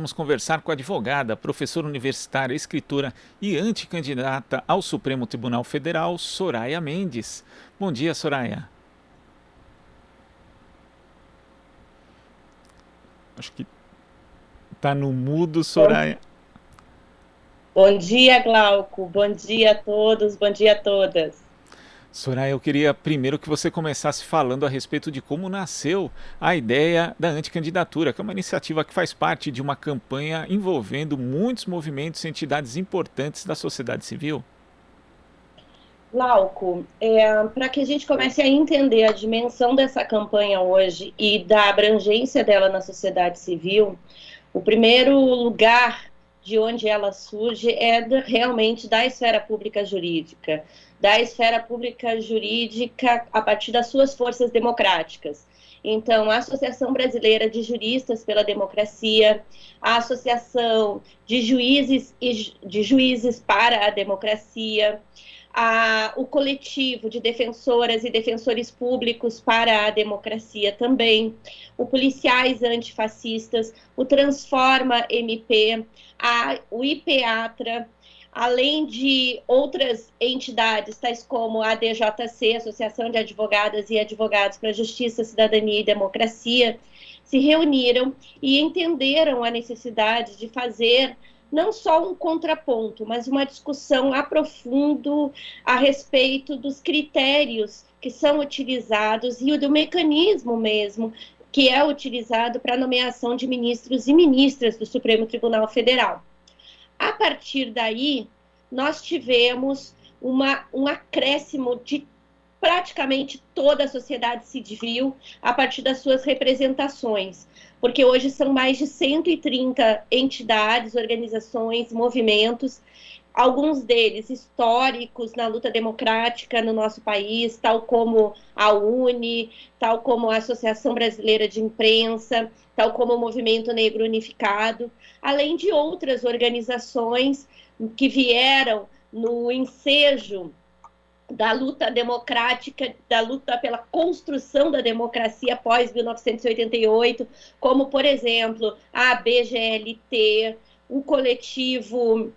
vamos conversar com a advogada, professora universitária, escritora e anticandidata ao Supremo Tribunal Federal, Soraya Mendes. Bom dia, Soraya. Acho que está no mudo, Bom, Soraya. bom dia, Glauco. Bom dia a todos, bom dia a todas. Soraya, eu queria primeiro que você começasse falando a respeito de como nasceu a ideia da anticandidatura, que é uma iniciativa que faz parte de uma campanha envolvendo muitos movimentos e entidades importantes da sociedade civil. Glauco, para que a gente comece a entender a dimensão dessa campanha hoje e da abrangência dela na sociedade civil, o primeiro lugar de onde ela surge é realmente da esfera pública jurídica, a partir das suas forças democráticas. Então, a Associação Brasileira de Juristas pela Democracia, a Associação de Juízes para a Democracia, o coletivo de defensoras e defensores públicos para a democracia também, o Policiais Antifascistas, o Transforma MP, o IPEATRA, além de outras entidades, tais como a ADJC, Associação de Advogadas e Advogados para a Justiça, Cidadania e Democracia, se reuniram e entenderam a necessidade de fazer não só um contraponto, mas uma discussão a profundo a respeito dos critérios que são utilizados e do mecanismo mesmo que é utilizado para a nomeação de ministros e ministras do Supremo Tribunal Federal. A partir daí, nós tivemos um acréscimo de praticamente toda a sociedade civil a partir das suas representações, porque hoje são mais de 130 entidades, organizações, movimentos, alguns deles históricos na luta democrática no nosso país, tal como a UNE, tal como a Associação Brasileira de Imprensa, tal como o Movimento Negro Unificado, além de outras organizações que vieram no ensejo da luta democrática, da luta pela construção da democracia após 1988, como, por exemplo, a BGLT, o coletivo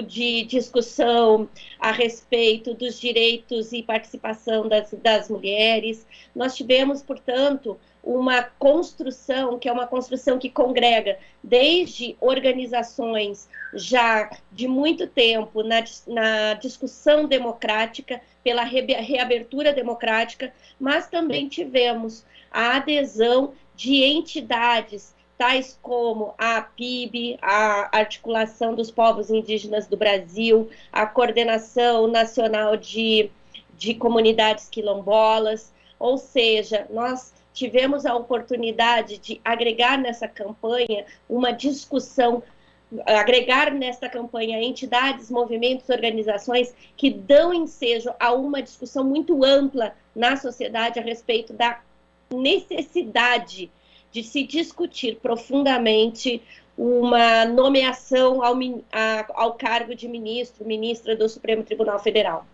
de discussão a respeito dos direitos e participação das mulheres. Nós tivemos, portanto, uma construção que é uma construção que congrega desde organizações já de muito tempo na discussão democrática, pela reabertura democrática, mas também tivemos a adesão de entidades tais como a PIB, a Articulação dos Povos Indígenas do Brasil, a Coordenação Nacional de Comunidades Quilombolas, ou seja, nós tivemos a oportunidade de agregar nessa campanha uma discussão, agregar nesta campanha entidades, movimentos, organizações que dão ensejo a uma discussão muito ampla na sociedade a respeito da necessidade de se discutir profundamente uma nomeação ao cargo de ministra do Supremo Tribunal Federal.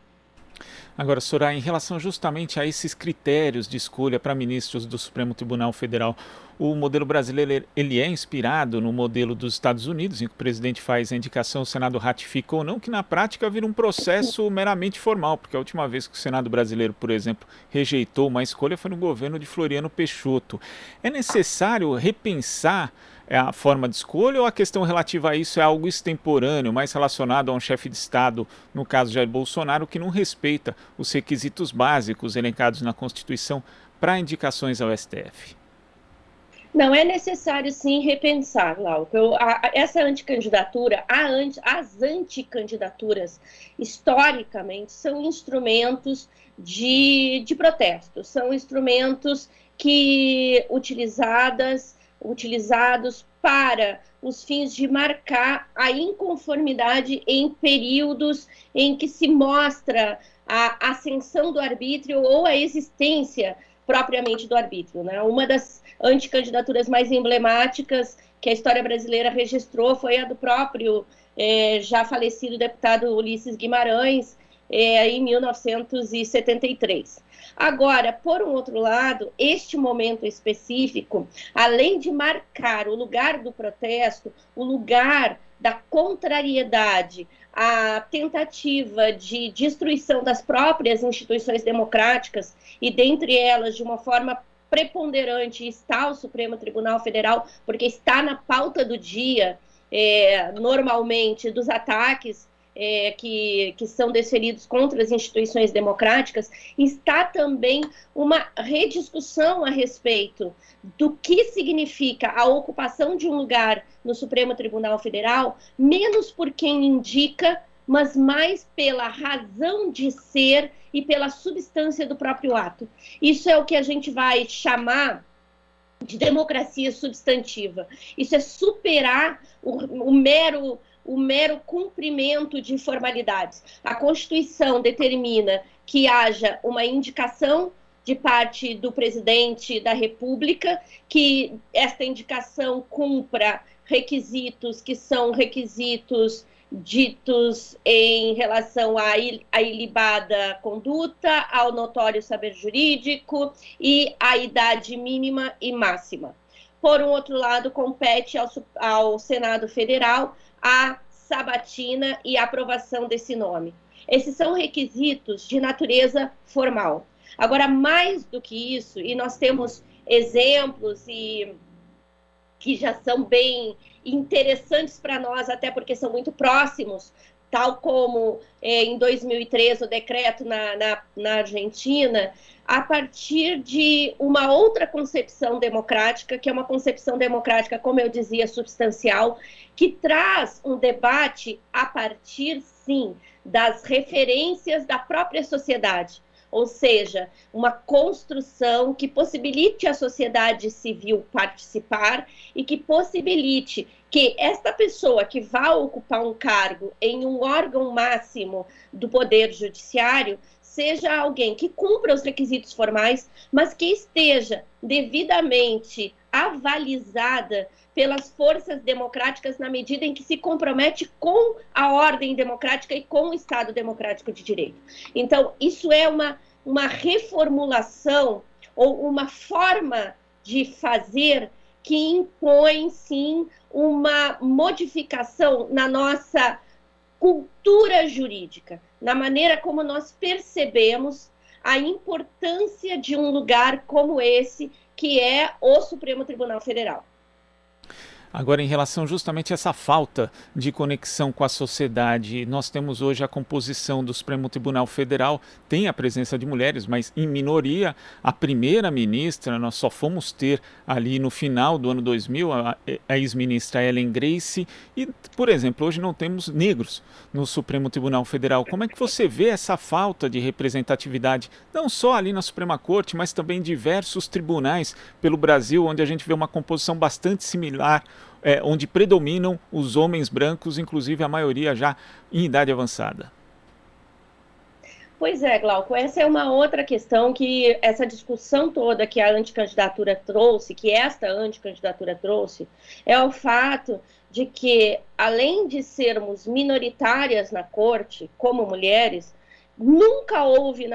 Agora, Soraya, em relação justamente a esses critérios de escolha para ministros do Supremo Tribunal Federal, o modelo brasileiro ele é inspirado no modelo dos Estados Unidos, em que o presidente faz a indicação, o Senado ratifica ou não, que na prática vira um processo meramente formal, porque a última vez que o Senado brasileiro, por exemplo, rejeitou uma escolha foi no governo de Floriano Peixoto. É necessário repensar a forma de escolha ou a questão relativa a isso é algo extemporâneo, mais relacionado a um chefe de Estado, no caso Jair Bolsonaro, que não respeita os requisitos básicos elencados na Constituição para indicações ao STF? Não, é necessário sim repensar, Glauco. Essa anticandidatura, as anticandidaturas, historicamente, são instrumentos de protesto, são instrumentos utilizados para os fins de marcar a inconformidade em períodos em que se mostra a ascensão do arbítrio ou a existência propriamente do arbítrio, né? Uma das anticandidaturas mais emblemáticas que a história brasileira registrou foi a do próprio já falecido deputado Ulisses Guimarães, em 1973. Agora, por um outro lado, este momento específico, além de marcar o lugar do protesto, o lugar da contrariedade, a tentativa de destruição das próprias instituições democráticas, e dentre elas, de uma forma preponderante, está o Supremo Tribunal Federal, porque está na pauta do dia, normalmente, dos ataques que são desferidos contra as instituições democráticas, está também uma rediscussão a respeito do que significa a ocupação de um lugar no Supremo Tribunal Federal, menos por quem indica, mas mais pela razão de ser e pela substância do próprio ato. Isso é o que a gente vai chamar de democracia substantiva. Isso é superar o mero cumprimento de formalidades. A Constituição determina que haja uma indicação de parte do presidente da República, que esta indicação cumpra requisitos que são requisitos ditos em relação à ilibada conduta, ao notório saber jurídico e à idade mínima e máxima. Por um outro lado, compete ao Senado Federal a sabatina e a aprovação desse nome. Esses são requisitos de natureza formal. Agora, mais do que isso, e nós temos exemplos que já são bem interessantes para nós, até porque são muito próximos, tal como em 2003 o decreto na Argentina, a partir de uma outra concepção democrática, que é uma concepção democrática, como eu dizia, substancial, que traz um debate a partir, sim, das referências da própria sociedade. Ou seja, uma construção que possibilite a sociedade civil participar e que possibilite que esta pessoa que vá ocupar um cargo em um órgão máximo do Poder Judiciário seja alguém que cumpra os requisitos formais, mas que esteja devidamente avalizada pelas forças democráticas na medida em que se compromete com a ordem democrática e com o Estado democrático de direito. Então, isso é uma reformulação ou uma forma de fazer que impõe, sim, uma modificação na nossa cultura jurídica, na maneira como nós percebemos a importância de um lugar como esse, que é o Supremo Tribunal Federal. Agora, em relação justamente a essa falta de conexão com a sociedade, nós temos hoje a composição do Supremo Tribunal Federal, tem a presença de mulheres, mas em minoria. A primeira ministra, nós só fomos ter ali no final do ano 2000, a ex-ministra Ellen Grace, e, por exemplo, hoje não temos negros no Supremo Tribunal Federal. Como é que você vê essa falta de representatividade, não só ali na Suprema Corte, mas também em diversos tribunais pelo Brasil, onde a gente vê uma composição bastante similar, onde predominam os homens brancos, inclusive a maioria já em idade avançada? Pois é, Glauco, essa é uma outra questão que essa discussão toda que a anticandidatura trouxe, que esta anticandidatura trouxe, é o fato de que, além de sermos minoritárias na corte, como mulheres, nunca houve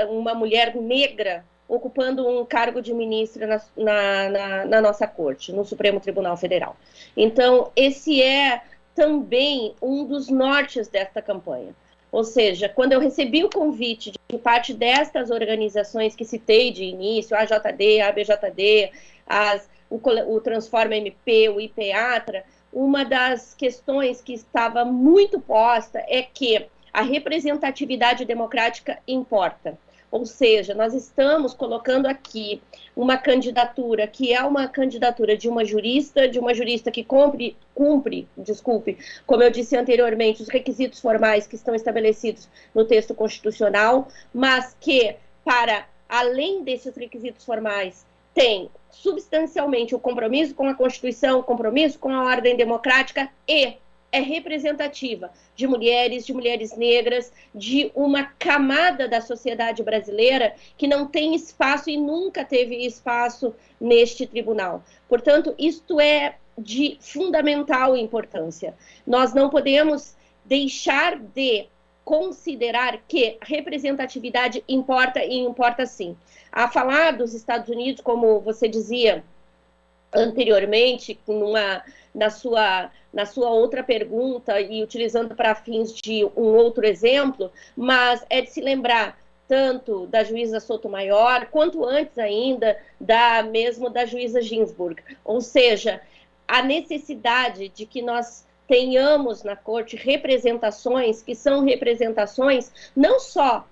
uma mulher negra ocupando um cargo de ministra na nossa corte, no Supremo Tribunal Federal. Então, esse é também um dos nortes desta campanha. Ou seja, quando eu recebi o convite de parte destas organizações que citei de início, a AJD, a ABJD, o Transforma MP, o IPEATRA, uma das questões que estava muito posta é que a representatividade democrática importa. Ou seja, nós estamos colocando aqui uma candidatura que é uma candidatura de uma jurista que cumpre, como eu disse anteriormente, os requisitos formais que estão estabelecidos no texto constitucional, mas que, para além desses requisitos formais, tem substancialmente o compromisso com a Constituição, o compromisso com a ordem democrática e é representativa de mulheres negras, de uma camada da sociedade brasileira que não tem espaço e nunca teve espaço neste tribunal. Portanto, isto é de fundamental importância. Nós não podemos deixar de considerar que representatividade importa e importa sim. A falar dos Estados Unidos, como você dizia anteriormente, na sua outra pergunta e utilizando para fins de um outro exemplo, mas é de se lembrar tanto da juíza Sotomayor, quanto antes ainda mesmo da juíza Ginsburg. Ou seja, a necessidade de que nós tenhamos na corte representações que são representações não só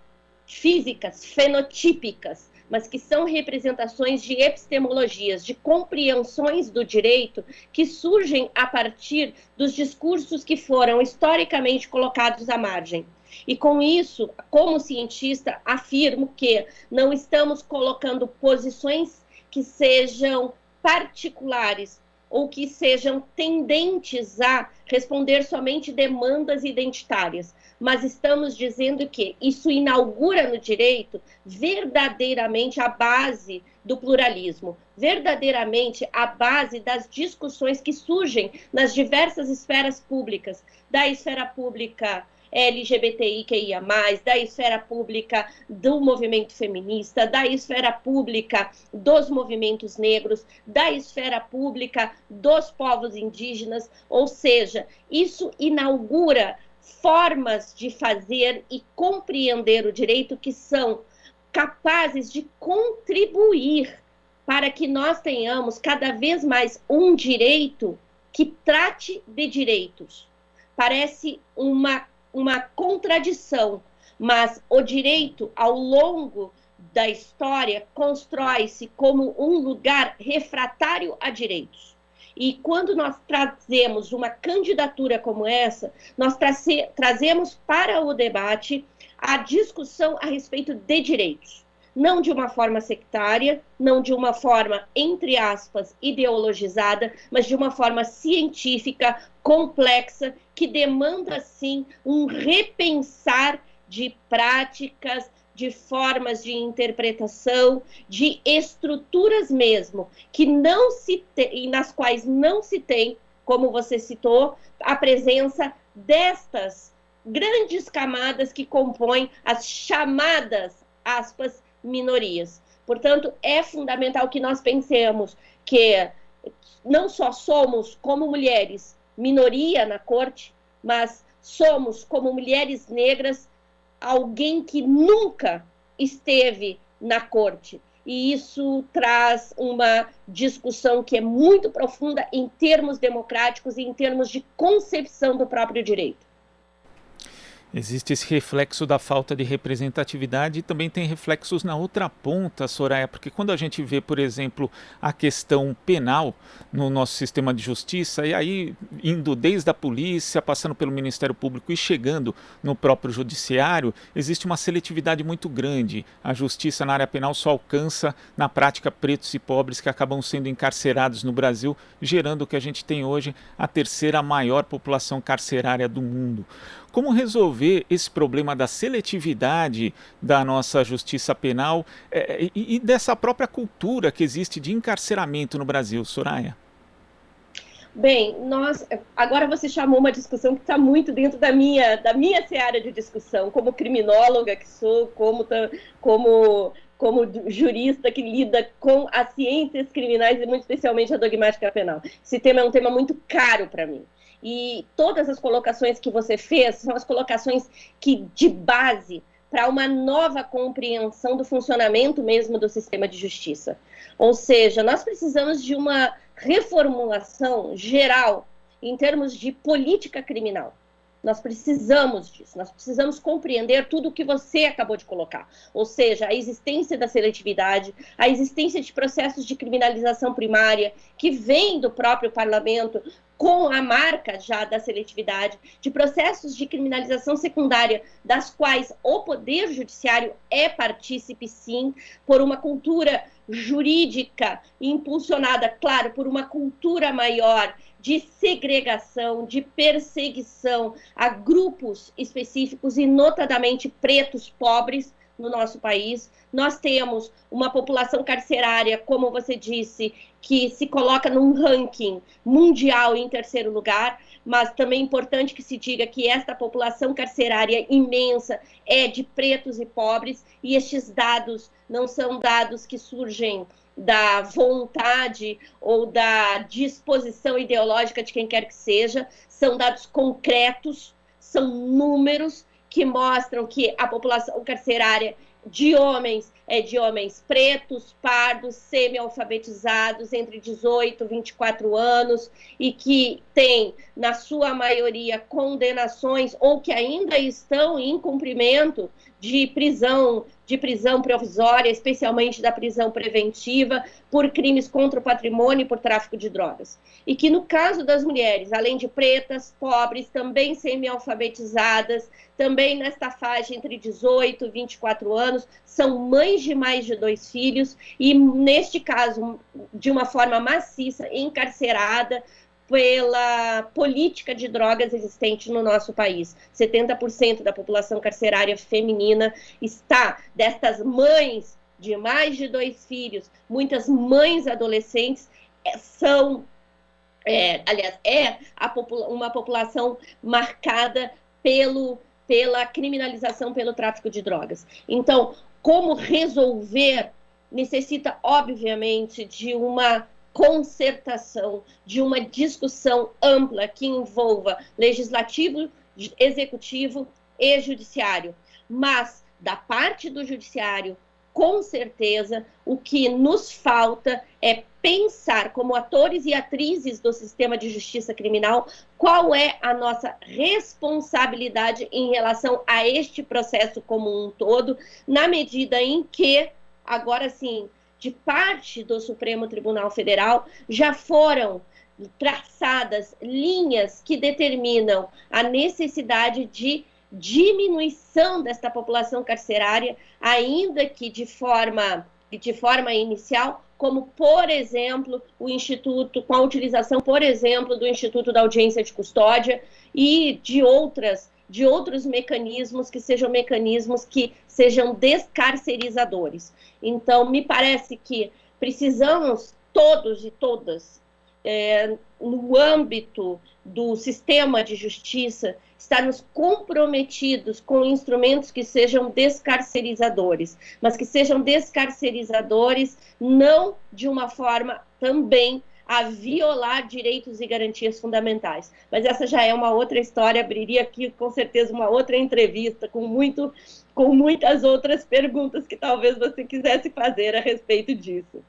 físicas, fenotípicas, mas que são representações de epistemologias, de compreensões do direito que surgem a partir dos discursos que foram historicamente colocados à margem. E com isso, como cientista, afirmo que não estamos colocando posições que sejam particulares ou que sejam tendentes a responder somente demandas identitárias, mas estamos dizendo que isso inaugura no direito verdadeiramente a base do pluralismo, verdadeiramente a base das discussões que surgem nas diversas esferas públicas, da esfera pública LGBTIQIA+, da esfera pública do movimento feminista, da esfera pública dos movimentos negros, da esfera pública dos povos indígenas, ou seja, isso inaugura formas de fazer e compreender o direito que são capazes de contribuir para que nós tenhamos cada vez mais um direito que trate de direitos. Parece uma contradição, mas o direito, ao longo da história, constrói-se como um lugar refratário a direitos. E quando nós trazemos uma candidatura como essa, nós trazemos para o debate a discussão a respeito de direitos. Não de uma forma sectária, não de uma forma, entre aspas, ideologizada, mas de uma forma científica, complexa, que demanda, sim, um repensar de práticas, de formas de interpretação, de estruturas mesmo, que não se tem, nas quais não se tem, como você citou, a presença destas grandes camadas que compõem as chamadas, aspas, minorias. Portanto, é fundamental que nós pensemos que não só somos, como mulheres, minoria na corte, mas somos, como mulheres negras, alguém que nunca esteve na corte. E isso traz uma discussão que é muito profunda em termos democráticos e em termos de concepção do próprio direito. Existe esse reflexo da falta de representatividade e também tem reflexos na outra ponta, Soraya, porque quando a gente vê, por exemplo, a questão penal no nosso sistema de justiça, e aí indo desde a polícia, passando pelo Ministério Público e chegando no próprio judiciário, existe uma seletividade muito grande. A justiça na área penal só alcança, na prática, pretos e pobres que acabam sendo encarcerados no Brasil, gerando o que a gente tem hoje, a terceira maior população carcerária do mundo. Como resolver esse problema da seletividade da nossa justiça penal e dessa própria cultura que existe de encarceramento no Brasil, Soraya? Bem, agora você chamou uma discussão que está muito dentro da minha seara de discussão, como criminóloga que sou, como jurista que lida com as ciências criminais e muito especialmente a dogmática penal. Esse tema é um tema muito caro para mim. E todas as colocações que você fez são as colocações de base para uma nova compreensão do funcionamento mesmo do sistema de justiça. Ou seja, nós precisamos de uma reformulação geral em termos de política criminal. Nós precisamos disso, nós precisamos compreender tudo o que você acabou de colocar, ou seja, a existência da seletividade, a existência de processos de criminalização primária que vem do próprio parlamento com a marca já da seletividade, de processos de criminalização secundária, das quais o Poder Judiciário é partícipe, sim, por uma cultura jurídica impulsionada, claro, por uma cultura maior de segregação, de perseguição a grupos específicos e notadamente pretos pobres, no nosso país. Nós temos uma população carcerária, como você disse, que se coloca num ranking mundial em terceiro lugar, mas também é importante que se diga que esta população carcerária imensa é de pretos e pobres, e estes dados não são dados que surgem da vontade ou da disposição ideológica de quem quer que seja, são dados concretos, são números que mostram que a população carcerária de homens é de homens pretos, pardos, semi-alfabetizados, entre 18 e 24 anos, e que tem, na sua maioria, condenações ou que ainda estão em cumprimento de prisão provisória, especialmente da prisão preventiva, por crimes contra o patrimônio e por tráfico de drogas. E que, no caso das mulheres, além de pretas, pobres, também semi-alfabetizadas, também nesta faixa entre 18 e 24 anos, são mães de mais de 2 filhos e, neste caso, de uma forma maciça, encarcerada pela política de drogas existente no nosso país. 70% da população carcerária feminina está, destas mães de mais de 2 filhos, muitas mães adolescentes, uma população marcada pela criminalização, pelo tráfico de drogas. Então, como resolver necessita, obviamente, de uma concertação, de uma discussão ampla que envolva legislativo, executivo e judiciário. Mas, da parte do judiciário, com certeza, o que nos falta é pensar, como atores e atrizes do sistema de justiça criminal, qual é a nossa responsabilidade em relação a este processo como um todo, na medida em que, agora sim, de parte do Supremo Tribunal Federal, já foram traçadas linhas que determinam a necessidade de diminuição desta população carcerária, ainda que de forma inicial, como, por exemplo, o Instituto, com a utilização, por exemplo, do Instituto da Audiência de Custódia e de outros mecanismos que sejam descarcerizadores. Então, me parece que precisamos, todos e todas, no âmbito do sistema de justiça, estarmos comprometidos com instrumentos que sejam descarcerizadores, mas que sejam descarcerizadores não de uma forma também a violar direitos e garantias fundamentais. Mas essa já é uma outra história, abriria aqui com certeza uma outra entrevista com muitas outras perguntas que talvez você quisesse fazer a respeito disso.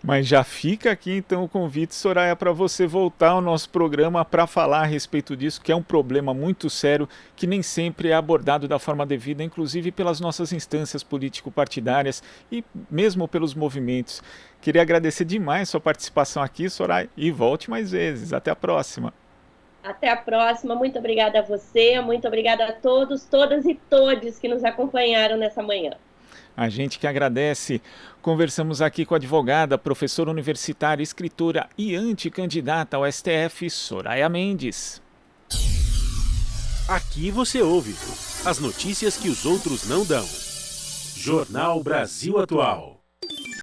Mas já fica aqui então o convite, Soraya, para você voltar ao nosso programa para falar a respeito disso, que é um problema muito sério, que nem sempre é abordado da forma devida, inclusive pelas nossas instâncias político-partidárias e mesmo pelos movimentos. Queria agradecer demais sua participação aqui, Soraya, e volte mais vezes. Até a próxima. Até a próxima. Muito obrigada a você, muito obrigada a todos, todas e todes que nos acompanharam nessa manhã. A gente que agradece. Conversamos aqui com a advogada, professora universitária, escritora e anticandidata ao STF, Soraya Mendes. Aqui você ouve as notícias que os outros não dão. Jornal Brasil Atual.